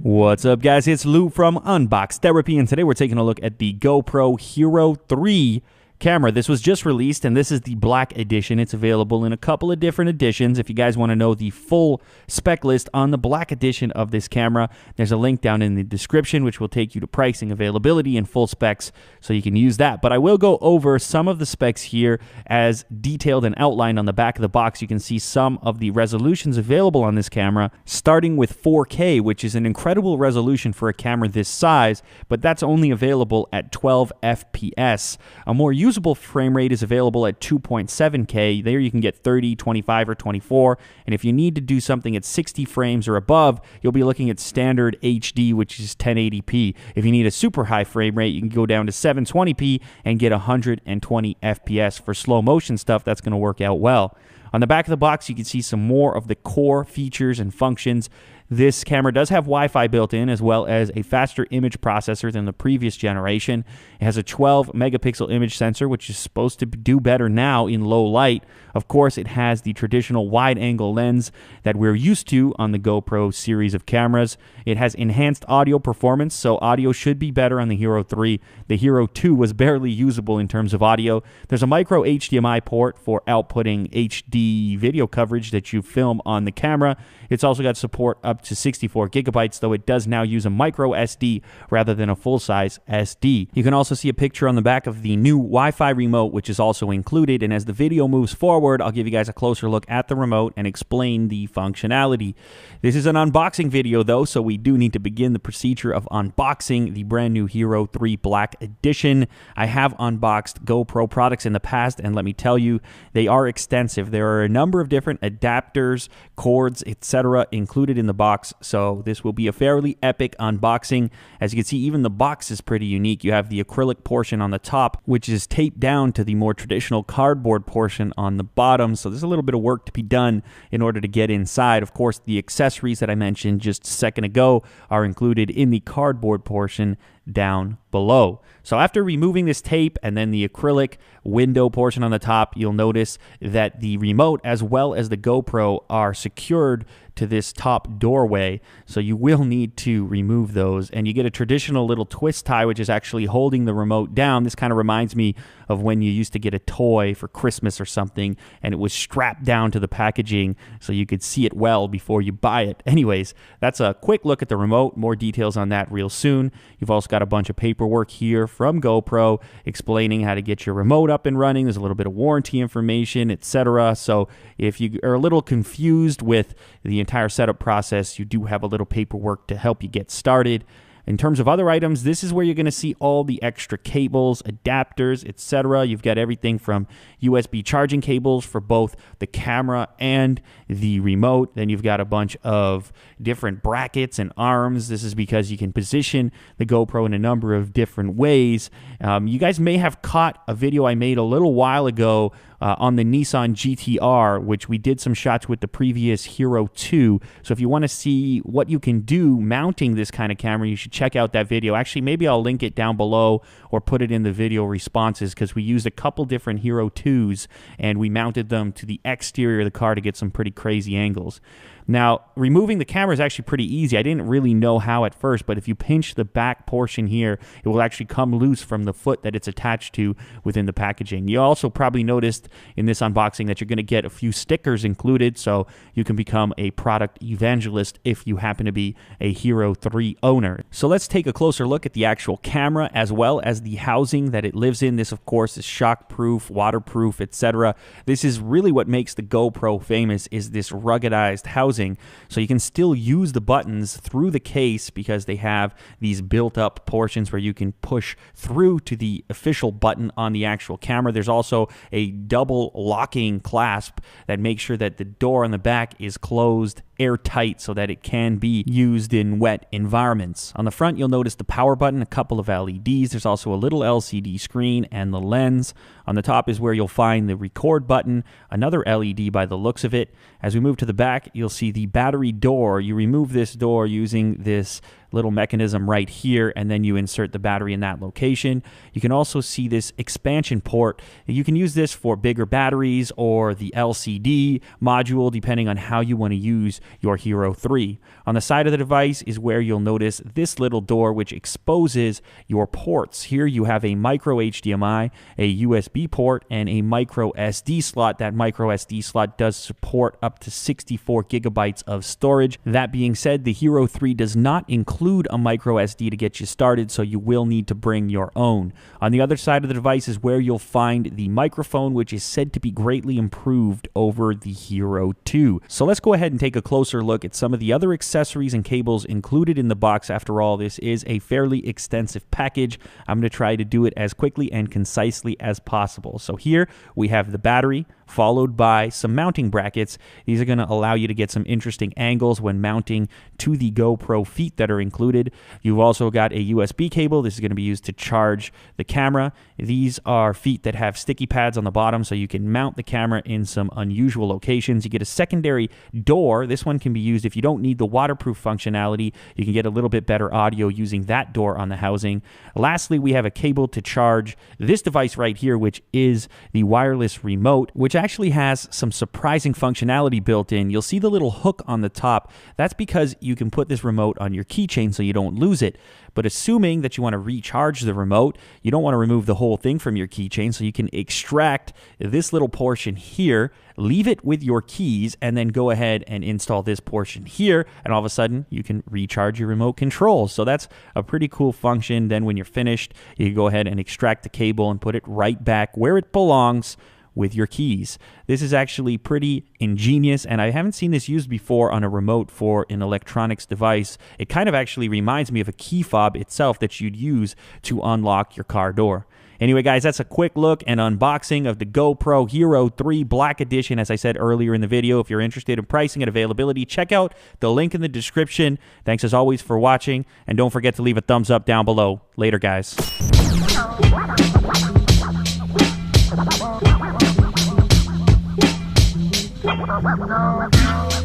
What's up, guys? It's Lou from Unbox Therapy, and today we're taking a look at the GoPro Hero 3 camera. This was just released, and this is the black edition. It's available in a couple of different editions. If you guys want to know the full spec list on the black edition of this camera, there's a link down in the description which will take you to pricing, availability, and full specs, so you can use that. But I will go over some of the specs here as detailed and outlined on the back of the box. You can see some of the resolutions available on this camera, starting with 4K, which is an incredible resolution for a camera this size, but that's only available at 12 FPS. A more usable frame rate is available at 2.7K. There you can get 30, 25, or 24. And if you need to do something at 60 frames or above, you'll be looking at standard HD, which is 1080p. If you need a super high frame rate, you can go down to 720p and get 120 FPS. For slow motion stuff, that's going to work out well. On the back of the box, you can see some more of the core features and functions. This camera does have Wi-Fi built in, as well as a faster image processor than the previous generation. It has a 12 megapixel image sensor, which is supposed to do better now in low light. Of course, it has the traditional wide-angle lens that we're used to on the GoPro series of cameras. It has enhanced audio performance, so audio should be better on the Hero 3. The Hero 2 was barely usable in terms of audio. There's a micro HDMI port for outputting HD video coverage that you film on the camera. It's also got support up to 64 gigabytes, though it does now use a micro SD rather than a full-size SD. You can also see a picture on the back of the new Wi-Fi remote, which is also included, and as the video moves forward, I'll give you guys a closer look at the remote and explain the functionality. This is an unboxing video, though, so we do need to begin the procedure of unboxing the brand new Hero 3 Black Edition. I have unboxed GoPro products in the past, and let me tell you, they are extensive. There are a number of different adapters, cords, etc. included in the box, so this will be a fairly epic unboxing. As you can see, even the box is pretty unique. You have the acrylic portion on the top, which is taped down to the more traditional cardboard portion on the bottom, so there's a little bit of work to be done in order to get inside. Of course, the accessories that I mentioned just a second ago are included in the cardboard portion down below. So after removing this tape and then the acrylic window portion on the top, you'll notice that the remote as well as the GoPro are secured to this top doorway, so you will need to remove those, and you get a traditional little twist tie which is actually holding the remote down. This kind of reminds me of when you used to get a toy for Christmas or something and it was strapped down to the packaging so you could see it well before you buy it. Anyways, that's a quick look at the remote. More details on that real soon. You've also got a bunch of paperwork here from GoPro explaining how to get your remote up and running. There's a little bit of warranty information, etc. So if you are a little confused with the entire setup process, you do have a little paperwork to help you get started. In terms of other items, this is where you're going to see all the extra cables, adapters, etc. You've got everything from USB charging cables for both the camera and the remote. Then you've got a bunch of different brackets and arms. This is because you can position the GoPro in a number of different ways. You guys may have caught a video I made a little while ago on the Nissan GT-R, which we did some shots with the previous Hero 2. So if you want to see what you can do mounting this kind of camera, you should check out that video. Actually, maybe I'll link it down below or put it in the video responses, because we used a couple different Hero 2s and we mounted them to the exterior of the car to get some pretty crazy angles. Now, removing the camera is actually pretty easy. I didn't really know how at first, but if you pinch the back portion here, it will actually come loose from the foot that it's attached to within the packaging. You also probably noticed in this unboxing that you're going to get a few stickers included, so you can become a product evangelist if you happen to be a Hero 3 owner. So let's take a closer look at the actual camera as well as the housing that it lives in. This, of course, is shockproof, waterproof, etc. This is really what makes the GoPro famous, is this ruggedized housing. So you can still use the buttons through the case because they have these built-up portions where you can push through to the official button on the actual camera. There's also a double locking clasp that makes sure that the door on the back is closed airtight so that it can be used in wet environments. On the front, you'll notice the power button, a couple of LEDs. There's also a little LCD screen and the lens. On the top is where you'll find the record button, another LED by the looks of it. As we move to the back, you'll see the battery door. You remove this door using this little mechanism right here, and then you insert the battery in that location. You can also see this expansion port. You can use this for bigger batteries or the LCD module, depending on how you want to use your Hero 3. On the side of the device is where you'll notice this little door, which exposes your ports. Here you have a micro HDMI, a USB port, and a micro SD slot. That micro SD slot does support up to 64 gigabytes of storage. That being said, the Hero 3 does not include a micro SD to get you started, so you will need to bring your own. On the other side of the device is where you'll find the microphone, which is said to be greatly improved over the Hero 2. So let's go ahead and take a closer look at some of the other accessories and cables included in the box. After all, this is a fairly extensive package. I'm going to try to do it as quickly and concisely as possible. So here we have the battery, followed by some mounting brackets. These are going to allow you to get some interesting angles when mounting to the GoPro feet that are included. You've also got a USB cable. This is going to be used to charge the camera. These are feet that have sticky pads on the bottom, so you can mount the camera in some unusual locations. You get a secondary door. This one can be used if you don't need the waterproof functionality. You can get a little bit better audio using that door on the housing. Lastly, we have a cable to charge this device right here, which is the wireless remote, which actually has some surprising functionality built in. You'll see the little hook on the top. That's because you can put this remote on your keychain so you don't lose it. But assuming that you want to recharge the remote, you don't want to remove the whole thing from your keychain, so you can extract this little portion here, leave it with your keys, and then go ahead and install this portion here, and all of a sudden you can recharge your remote controls. So that's a pretty cool function. Then when you're finished, you can go ahead and extract the cable and put it right back where it belongs with your keys. This is actually pretty ingenious, and I haven't seen this used before on a remote for an electronics device. It kind of actually reminds me of a key fob itself that you'd use to unlock your car door. Anyway, guys, that's a quick look and unboxing of the GoPro Hero 3 Black Edition. As I said earlier in the video, if you're interested in pricing and availability, check out the link in the description. Thanks as always for watching, and don't forget to leave a thumbs up down below. Later, guys. No.